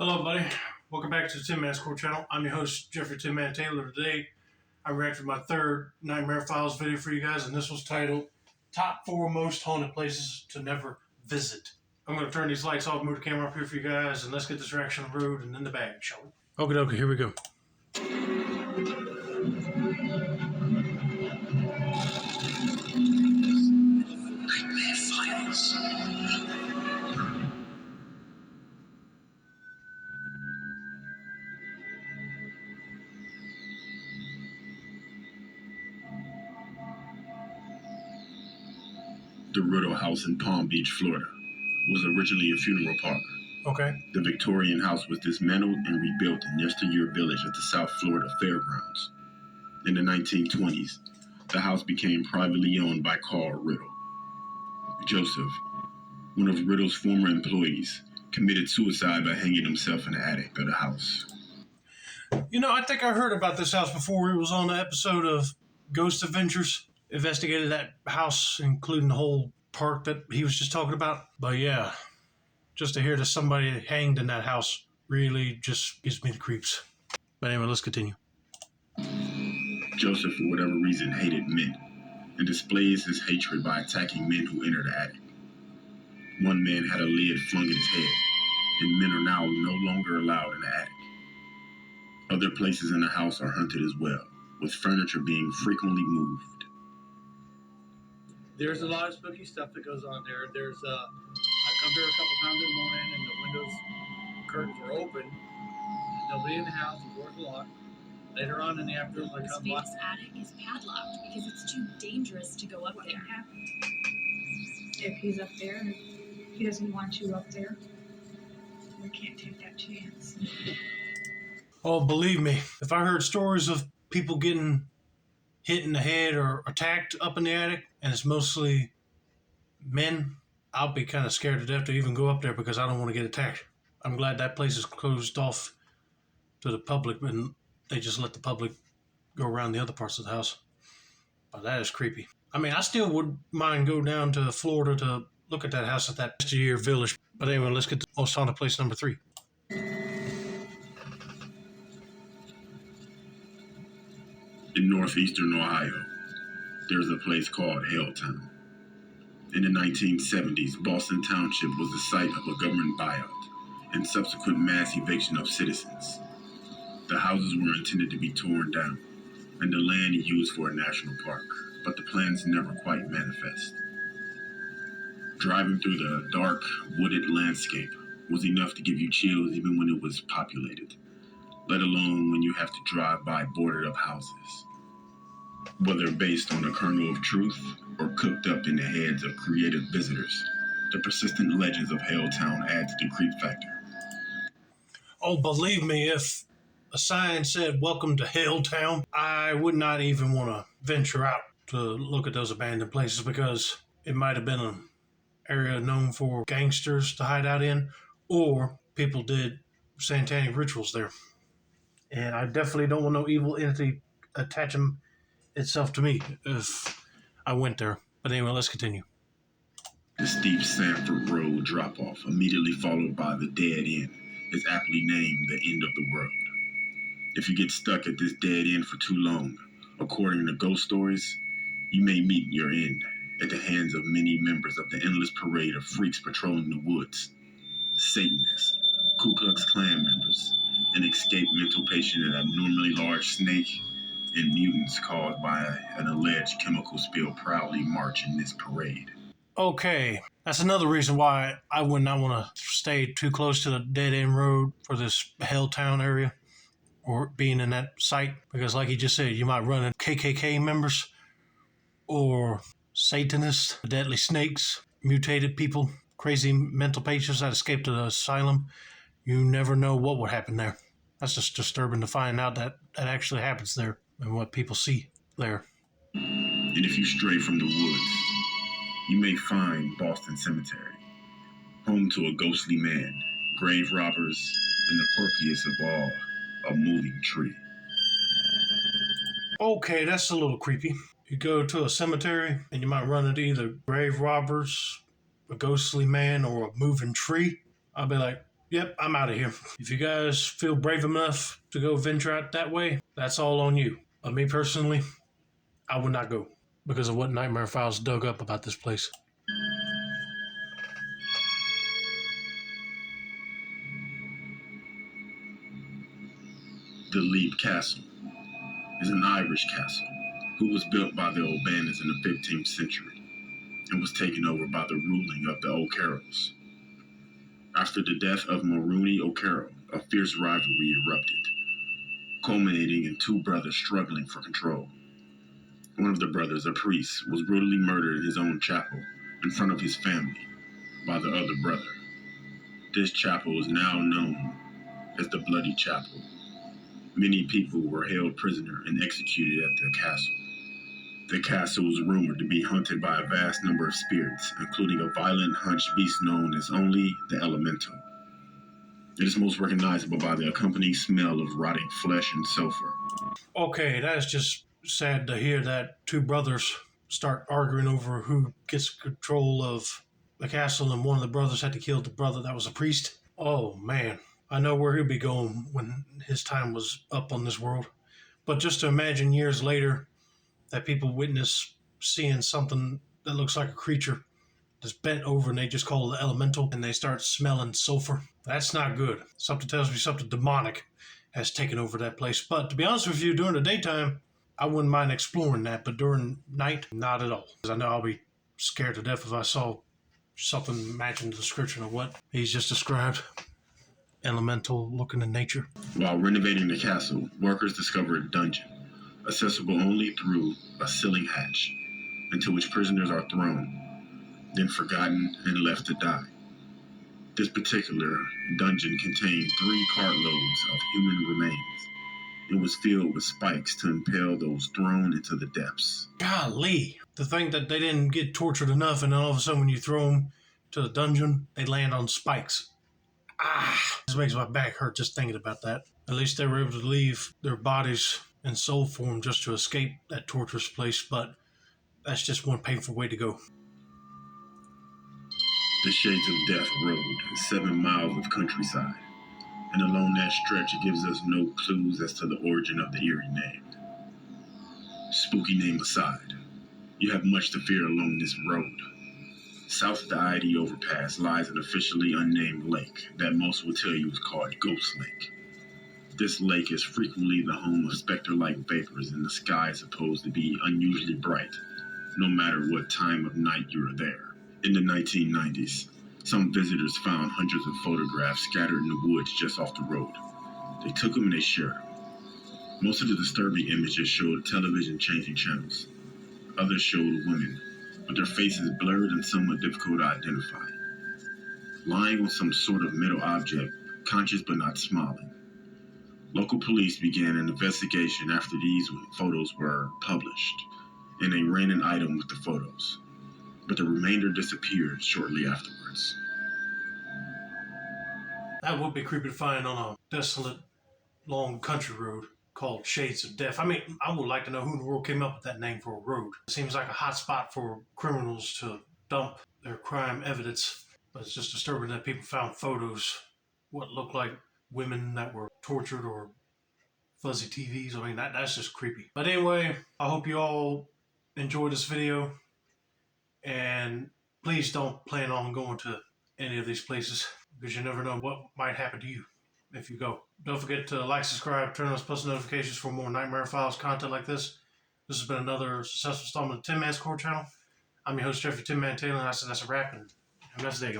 Hello, buddy. Welcome back to the Tin Man Score channel. I'm your host, Jeffrey Tin Man Taylor. Today, I reacted my third Nightmare Files video for you guys, and this was titled Top 4 Most Haunted Places to Never Visit. I'm going to turn these lights off, move the camera up here for you guys, and let's get this reaction on the road and in the bag, shall we? Okie dokie, here we go. Nightmare Files. The Riddle House in Palm Beach, Florida, was originally a funeral parlor. Okay. The Victorian house was dismantled and rebuilt in Yesteryear Village at the South Florida Fairgrounds. In the 1920s, the house became privately owned by Carl Riddle. Joseph, one of Riddle's former employees, committed suicide by hanging himself in the attic of the house. You know, I think I heard about this house before. It was on the episode of Ghost Adventures. Investigated that house, including the whole park that he was just talking about. But yeah, just to hear that somebody hanged in that house really just gives me the creeps. But anyway, let's continue. Joseph, for whatever reason, hated men and displays his hatred by attacking men who enter the attic. One man had a lid flung at his head, and men are now no longer allowed in the attic. Other places in the house are haunted as well, with furniture being frequently moved. There's a lot of spooky stuff that goes on there. I come here a couple times in the morning and the windows, curtains are open. There's nobody in the house, the door's locked. Later on in the afternoon, I come by. This attic is padlocked because it's too dangerous to go up there. What happened? If he's up there, he doesn't want you up there. We can't take that chance. Oh, believe me, if I heard stories of people getting hit in the head or attacked up in the attic, and it's mostly men, I'll be kind of scared to death to even go up there because I don't want to get attacked. I'm glad that place is closed off to the public and they just let the public go around the other parts of the house. But that is creepy. I mean, I still would mind go down to Florida to look at that house at that Yesteryear Village. But anyway, let's get to most haunted place number 3. In northeastern Ohio, there's a place called Helltown. In the 1970s, Boston Township was the site of a government buyout and subsequent mass eviction of citizens. The houses were intended to be torn down and the land used for a national park, but the plans never quite manifest. Driving through the dark, wooded landscape was enough to give you chills even when it was populated, let alone when you have to drive by boarded up houses. Whether based on a kernel of truth or cooked up in the heads of creative visitors, the persistent legends of Helltown add to the creep factor. Oh, believe me, if a sign said, "Welcome to Helltown," I would not even want to venture out to look at those abandoned places because it might have been an area known for gangsters to hide out in, or people did satanic rituals there. And I definitely don't want no evil entity attaching itself to me if I went there. But anyway, let's continue. The steep Sanford Road drop-off, immediately followed by the dead end, is aptly named the end of the world. If you get stuck at this dead end for too long, according to ghost stories, you may meet your end at the hands of many members of the endless parade of freaks patrolling the woods. Satanists, Ku Klux Klan members, an escaped mental patient, an abnormally large snake, and mutants caused by an alleged chemical spill proudly march in this parade. Okay, that's another reason why I would not want to stay too close to the dead end road for this Helltown area or being in that site, because like he just said, you might run into KKK members or Satanists, deadly snakes, mutated people, crazy mental patients that escaped the asylum. You never know what would happen there. That's just disturbing to find out that that actually happens there and what people see there. And if you stray from the woods, you may find Boston Cemetery, home to a ghostly man, grave robbers, and the quirkiest of all, a moving tree. Okay, that's a little creepy. You go to a cemetery and you might run into either grave robbers, a ghostly man, or a moving tree. I'll be like, Yep, I'm out of here. If you guys feel brave enough to go venture out that way, that's all on you. But me personally, I would not go because of what Nightmare Files dug up about this place. The Leap Castle is an Irish castle who was built by the O'Bannons in the 15th century and was taken over by the ruling of the O'Carrolls. After the death of Maroney O'Carroll, a fierce rivalry erupted, culminating in two brothers struggling for control. One of the brothers, a priest, was brutally murdered in his own chapel in front of his family by the other brother. This chapel is now known as the Bloody Chapel. Many people were held prisoner and executed at the castle. The castle was rumored to be haunted by a vast number of spirits, including a violent hunched beast known as only the Elemental. It is most recognizable by the accompanying smell of rotting flesh and sulfur. Okay, that is just sad to hear that two brothers start arguing over who gets control of the castle, and one of the brothers had to kill the brother that was a priest. Oh man, I know where he'll be going when his time was up on this world. But just to imagine years later that people witness seeing something that looks like a creature that's bent over and they just call it the elemental and they start smelling sulfur. That's not good. Something tells me something demonic has taken over that place. But to be honest with you, during the daytime, I wouldn't mind exploring that, but during night, not at all. Because I know I'll be scared to death if I saw something matching the description of what he's just described. Elemental looking in nature. While renovating the castle, workers discovered a dungeon, accessible only through a ceiling hatch, into which prisoners are thrown, then forgotten and left to die. This particular dungeon contained 3 cartloads of human remains. It was filled with spikes to impale those thrown into the depths. Golly, to think that they didn't get tortured enough, and then all of a sudden when you throw them to the dungeon, they land on spikes. This makes my back hurt just thinking about that. At least they were able to leave their bodies in soul form just to escape that torturous place, but that's just one painful way to go. The Shades of Death Road is 7 miles of countryside, and along that stretch it gives us no clues as to the origin of the eerie name. Spooky name aside, you have much to fear along this road. South of the ID overpass lies an officially unnamed lake that most will tell you is called Ghost Lake. This lake is frequently the home of specter-like vapors, and the sky is supposed to be unusually bright, no matter what time of night you are there. In the 1990s, some visitors found hundreds of photographs scattered in the woods just off the road. They took them and they shared them. Most of the disturbing images showed television changing channels. Others showed women, with their faces blurred and somewhat difficult to identify, lying on some sort of metal object, conscious but not smiling. Local police began an investigation after these photos were published, and they ran an item with the photos, but the remainder disappeared shortly afterwards. That would be creepy to find on a desolate, long country road called Shades of Death. I mean, I would like to know who in the world came up with that name for a road. It seems like a hot spot for criminals to dump their crime evidence, but it's just disturbing that people found photos, what looked like women that were tortured or fuzzy TVs. I mean, that's just creepy. But anyway, I hope you all enjoyed this video, and please don't plan on going to any of these places because you never know what might happen to you if you go. Don't forget to like, subscribe, turn on those post notifications for more Nightmare Files content like this. This has been another successful installment of Tin Man's Core channel. I'm your host, Jeffrey Tin Man Taylor, and I said that's a wrap, and have a nice day, y'all.